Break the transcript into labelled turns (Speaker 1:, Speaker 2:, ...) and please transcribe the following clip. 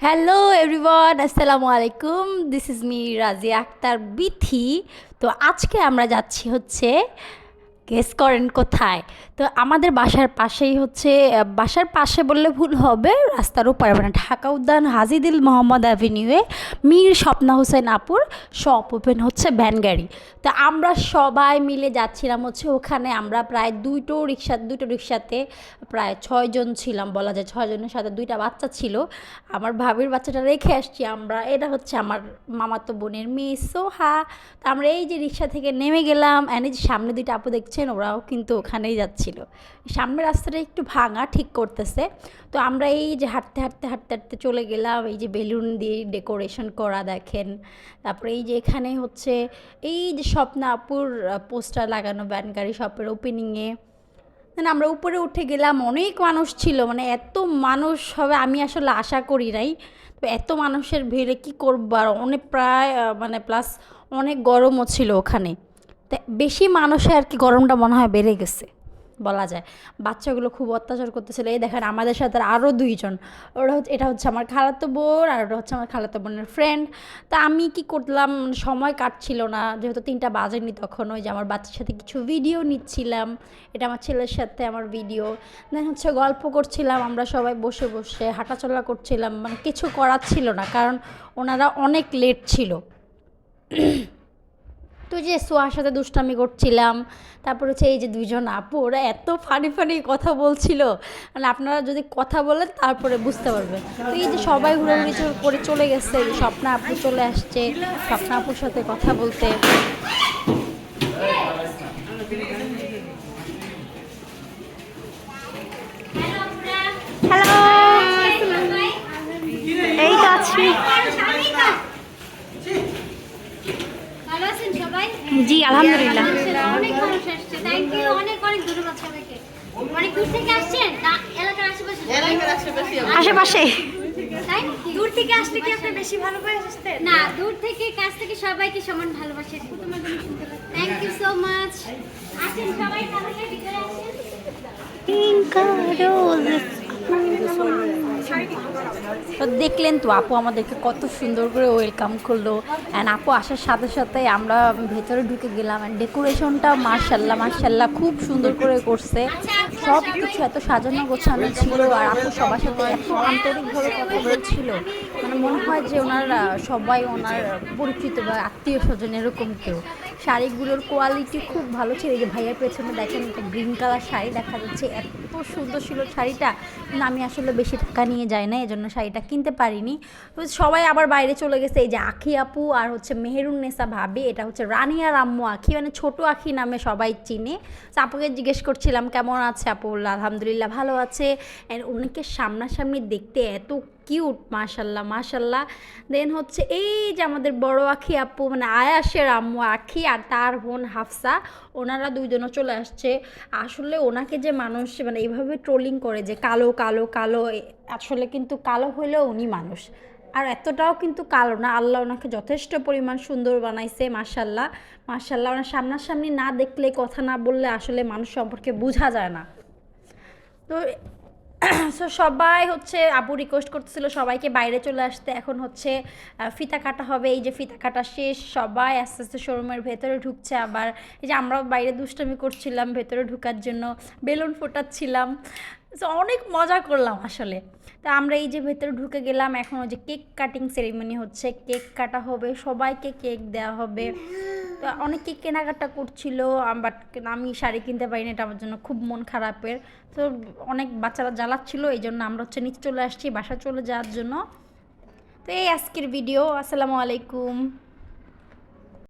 Speaker 1: Hello everyone, আসসালামু আলাইকুম। This is me Razia Akter Bithi. তো আজকে আমরা যাচ্ছি হচ্ছে, গেস করেন কোথায়? তো আমাদের বাসার পাশেই হচ্ছে, বাসার পাশে বললে ভুল হবে, রাস্তার ওপারে মানে ঢাকা উদ্যান হাজীদিল মোহাম্মদ অ্যাভিনিউয়ে মীর স্বপ্না হোসেন আপুর শপ ওপেন হচ্ছে ভ্যান গাড়ি। তো আমরা সবাই মিলে যাচ্ছিলাম হচ্ছে ওখানে। আমরা প্রায় দুটো রিক্সাতে প্রায় 6 জন ছিলাম বলা যায়। 6 জনের সাথে 2টা বাচ্চা ছিল। আমার ভাবির বাচ্চাটা রেখে আসছি আমরা। এটা হচ্ছে আমার মামাতো বোনের মেয়ে সোহা। তো আমরা এই যে রিক্সা থেকে নেমে গেলাম, অ্যান্ড এই যে সামনে 2টা আপু দেখছেন, ওরাও কিন্তু ওখানেই যাচ্ছিল। সামনের রাস্তাটা একটু ভাঙা, ঠিক করতেছে। তো আমরা এই যে হাঁটতে হাঁটতে হাঁটতে হাঁটতে চলে গেলাম। এই যে বেলুন দিয়ে ডেকোরেশন করা দেখেন। তারপরে এই যে এখানে হচ্ছে এই যে স্বপ্না আপুর পোস্টার লাগানো ভ্যান গাড়ি শপের ওপেনিংয়ে। দেন আমরা উপরে উঠে গেলাম, অনেক মানুষ ছিল, মানে এত মানুষ হবে আমি আসলে আশা করি নাই। তো এত মানুষের ভিড়ে কী করবো, আর অনেক প্রায় মানে প্লাস অনেক গরমও ছিল ওখানে। তো বেশি মানুষে আর কি গরমটা মনে হয় বেড়ে গেছে বলা যায়। বাচ্চাগুলো খুব অত্যাচার করতেছিল। এই দেখেন আমাদের সাথে আরও 2জন। এটা হচ্ছে আমার খালাতো বোন, আর ওটা হচ্ছে আমার খালাতো বোনের ফ্রেন্ড। তা আমি কি করলাম, সময় কাটছিল না, যেহেতু 3টা বাজেনি তখন। ওই যে আমার বাচ্চার সাথে কিছু ভিডিও নিচ্ছিলাম। এটা আমার ছেলের সাথে আমার ভিডিও। দেন হচ্ছে গল্প করছিলাম আমরা সবাই বসে বসে, হাঁটাচলা করছিলাম, মানে কিছু করার ছিল না, কারণ ওনারা অনেক লেট ছিল। তো যে সোয়ার সাথে দুষ্টামি করছিলাম। তারপর হচ্ছে এই যে 2জন আপু, ওরা এত ফানি ফানি কথা বলছিল, মানে আপনারা যদি কথা বলেন তারপরে বুঝতে পারবেন। তো এই যে সবাই ঘোরাঘুরি করে চলে গেছে, এই যে স্বপ্না আপু চলে আসছে স্বপ্না আপুর সাথে কথা বলতে। হ্যালো, এই তো আছি।
Speaker 2: ভালো আছেন সবাই?
Speaker 1: জি আলহামদুলিল্লাহ।
Speaker 2: অনেক মানুষ আসছে। থ্যাংক ইউ, অনেক অনেক ধন্যবাদ সবাইকে। অনেক দূর থেকে আসছেন না, এলাকার আশেপাশে?
Speaker 1: আশেপাশে।
Speaker 2: তাই দূর থেকে আসলে কি আপনি বেশি ভালোবাসে আসতেন? না, দূর থেকে কাছ থেকে সবাইকে সমান ভালোবাসে। Thank you so much. আসেন সবাই, তাহলে ভিতরে আসেন।
Speaker 1: তো দেখলেন তো আপু আমাদেরকে কত সুন্দর করে ওয়েলকাম করলো। অ্যান্ড আপু আসার সাথে সাথে আমরা ভেতরে ঢুকে গেলাম। অ্যান্ড ডেকোরেশনটা মার্শাল্লাহ মার্শাল্লাহ খুব সুন্দর করে করছে। সব কিছু এত সাজানো গোছানো ছিল, আর আপু সবার সাথে এত আন্তরিকভাবে কথা বলছিল, মানে মনে হয় যে ওনারা সবাই ওনার পরিচিত বা আত্মীয় স্বজন এরকম কেউ। শাড়িগুলোর কোয়ালিটি খুব ভালো ছিল। এই যে ভাইয়ার পেছনে দেখেন একটা গ্রিন কালার শাড়ি দেখা যাচ্ছে, এত সুন্দর ছিল শাড়িটা। কিন্তু আমি আসলে বেশি টাকা নিয়ে যাই না, এজন্য শাড়িটা কিনতে পারিনি। তো সবাই আবার বাইরে চলে গেছে। এই যে আখি আপু আর হচ্ছে মেহেরুন্নেসা ভাবি, এটা হচ্ছে রানিয়ার আম্মু আখি, মানে ছোট আখি নামে সবাই চিনে। তো আপুকে জিজ্ঞেস করছিলাম কেমন আছে, আপু বলল আলহামদুলিল্লাহ ভালো আছে। অ্যান্ড উনাকে সামনাসামনি দেখতে এত কিউট, মাশাল্লাহ মাশাল্লাহ। দেন হচ্ছে এই যে আমাদের বড় আখি আপু, মানে আয়াসের আম্মু আখি, আর তার বোন হাফসা, ওনারা 2জনও চলে আসছে। আসলে ওনাকে যে মানুষ মানে এইভাবে ট্রোলিং করে যে কালো কালো কালো, আসলে কিন্তু কালো হলেও উনি মানুষ, আর এতটাও কিন্তু কালো না। আল্লাহ ওনাকে যথেষ্ট পরিমাণ সুন্দর বানাইছে, মাশাল্লাহ মাশাল্লাহ। ওনার সামনাসামনি না দেখলে, কথা না বললে আসলে মানুষ সম্পর্কে বোঝা যায় না। তো সো সবাই হচ্ছে আপু রিকোয়েস্ট করতেছিল সবাইকে বাইরে চলে আসতে। এখন হচ্ছে ফিতা কাটা হবে। এই যে ফিতা কাটা শেষ, সবাই আস্তে আস্তে শোরুমের ভেতরে ঢুকছে। আবার এই যে আমরাও বাইরে দুষ্টামি করছিলাম ভেতরে ঢুকার জন্য, বেলুন ফোটাচ্ছিলাম। সো অনেক মজা করলাম আসলে। তা আমরা এই যে ভেতরে ঢুকে গেলাম। এখন ওই যে কেক কাটিং সেরিমনি হচ্ছে, কেক কাটা হবে, সবাইকে কেক দেওয়া হবে। তো অনেকে কেনাকাটা করছিল, বাট আমি শাড়ি কিনতে পারিনি, এটা আমার জন্য খুব মন খারাপের। তো অনেক বাচ্চারা জ্বালাচ্ছিল, এই জন্য আমরা হচ্ছে নিচে চলে আসছি বাসা চলে যাওয়ার জন্য। তো এই আজকের ভিডিও। আসসালামু আলাইকুম।